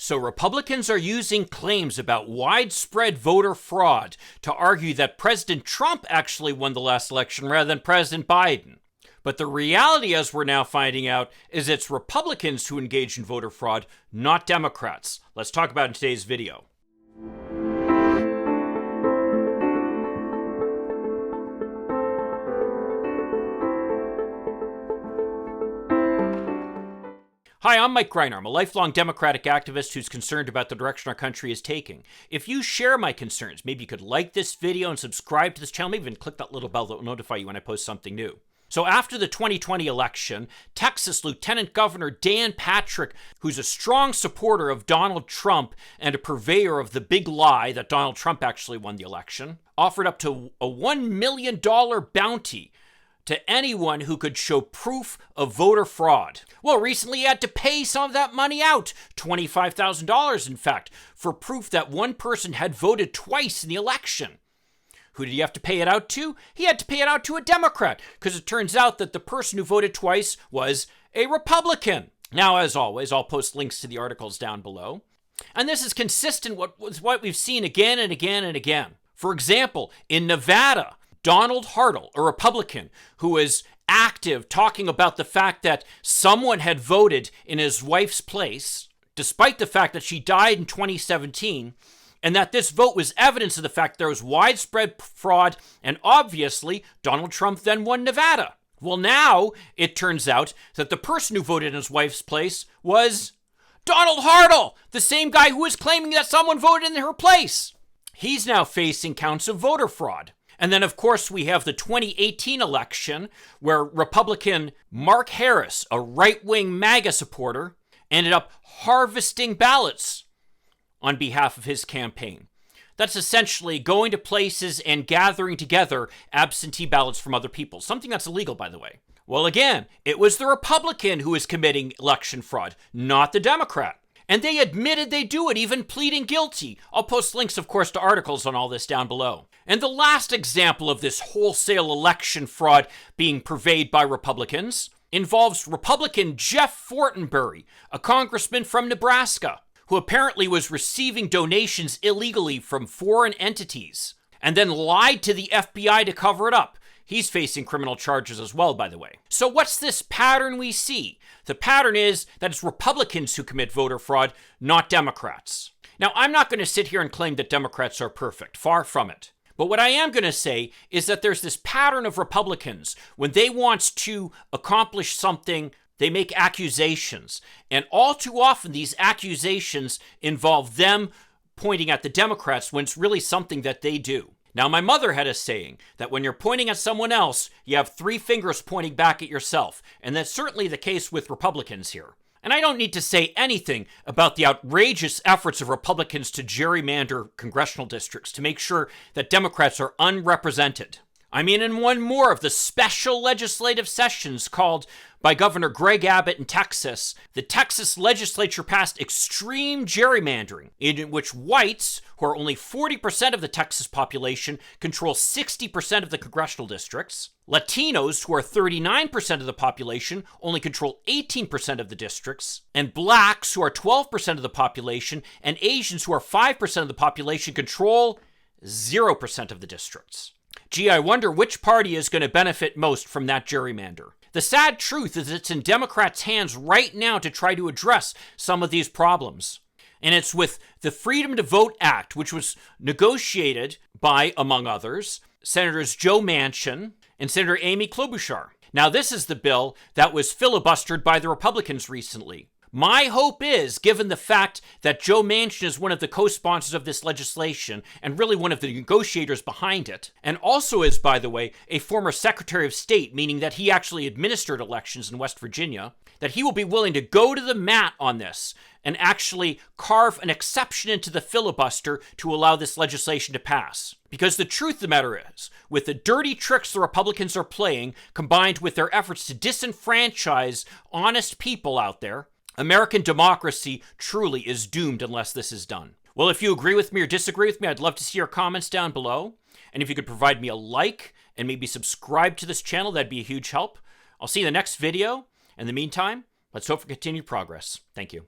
So Republicans are using claims about widespread voter fraud to argue that President Trump actually won the last election rather than President Biden. But the reality, as we're now finding out, is it's Republicans who engage in voter fraud, not Democrats. Let's talk about it in today's video. Hi, I'm Mike Greiner. I'm a lifelong Democratic activist who's concerned about the direction our country is taking. If you share my concerns, maybe you could like this video and subscribe to this channel, maybe even click that little bell that will notify you when I post something new. So after the 2020 election, Texas Lieutenant Governor Dan Patrick, who's a strong supporter of Donald Trump and a purveyor of the big lie that Donald Trump actually won the election, offered up to a $1 million bounty to anyone who could show proof of voter fraud. Well, recently he had to pay some of that money out, $25,000 in fact, for proof that one person had voted twice in the election. Who did he have to pay it out to? He had to pay it out to a Democrat, because it turns out that the person who voted twice was a Republican. Now, as always, I'll post links to the articles down below. And this is consistent with what we've seen again and again and again. For example, in Nevada, Donald Hartle, a Republican who is active talking about the fact that someone had voted in his wife's place, despite the fact that she died in 2017, and that this vote was evidence of the fact there was widespread fraud, and obviously Donald Trump then won Nevada. Well, now it turns out that the person who voted in his wife's place was Donald Hartle, the same guy who was claiming that someone voted in her place. He's now facing counts of voter fraud. And then, of course, we have the 2018 election where Republican Mark Harris, a right-wing MAGA supporter, ended up harvesting ballots on behalf of his campaign. That's essentially going to places and gathering together absentee ballots from other people, something that's illegal, by the way. Well, again, it was the Republican who was committing election fraud, not the Democrat. And they admitted they do it, even pleading guilty. I'll post links, of course, to articles on all this down below. And the last example of this wholesale election fraud being purveyed by Republicans involves Republican Jeff Fortenberry, a congressman from Nebraska, who apparently was receiving donations illegally from foreign entities and then lied to the FBI to cover it up. He's facing criminal charges as well, by the way. So what's this pattern we see? The pattern is that it's Republicans who commit voter fraud, not Democrats. Now, I'm not going to sit here and claim that Democrats are perfect. Far from it. But what I am going to say is that there's this pattern of Republicans. When they want to accomplish something, they make accusations. And all too often, these accusations involve them pointing at the Democrats when it's really something that they do. Now, my mother had a saying that when you're pointing at someone else, you have three fingers pointing back at yourself. And that's certainly the case with Republicans here. And I don't need to say anything about the outrageous efforts of Republicans to gerrymander congressional districts to make sure that Democrats are unrepresented. I mean, in one more of the special legislative sessions called by Governor Greg Abbott in Texas, the Texas legislature passed extreme gerrymandering, in which whites, who are only 40% of the Texas population, control 60% of the congressional districts. Latinos, who are 39% of the population, only control 18% of the districts. And blacks, who are 12% of the population, and Asians, who are 5% of the population, control 0% of the districts. Gee, I wonder which party is going to benefit most from that gerrymander. The sad truth is it's in Democrats' hands right now to try to address some of these problems. And it's with the Freedom to Vote Act, which was negotiated by, among others, Senators Joe Manchin and Senator Amy Klobuchar. Now, this is the bill that was filibustered by the Republicans recently. My hope is, given the fact that Joe Manchin is one of the co-sponsors of this legislation and really one of the negotiators behind it, and also is, by the way, a former Secretary of State, meaning that he actually administered elections in West Virginia, that he will be willing to go to the mat on this and actually carve an exception into the filibuster to allow this legislation to pass. Because the truth of the matter is, with the dirty tricks the Republicans are playing, combined with their efforts to disenfranchise honest people out there, American democracy truly is doomed unless this is done. Well, if you agree with me or disagree with me, I'd love to see your comments down below. And if you could provide me a like and maybe subscribe to this channel, that'd be a huge help. I'll see you in the next video. In the meantime, let's hope for continued progress. Thank you.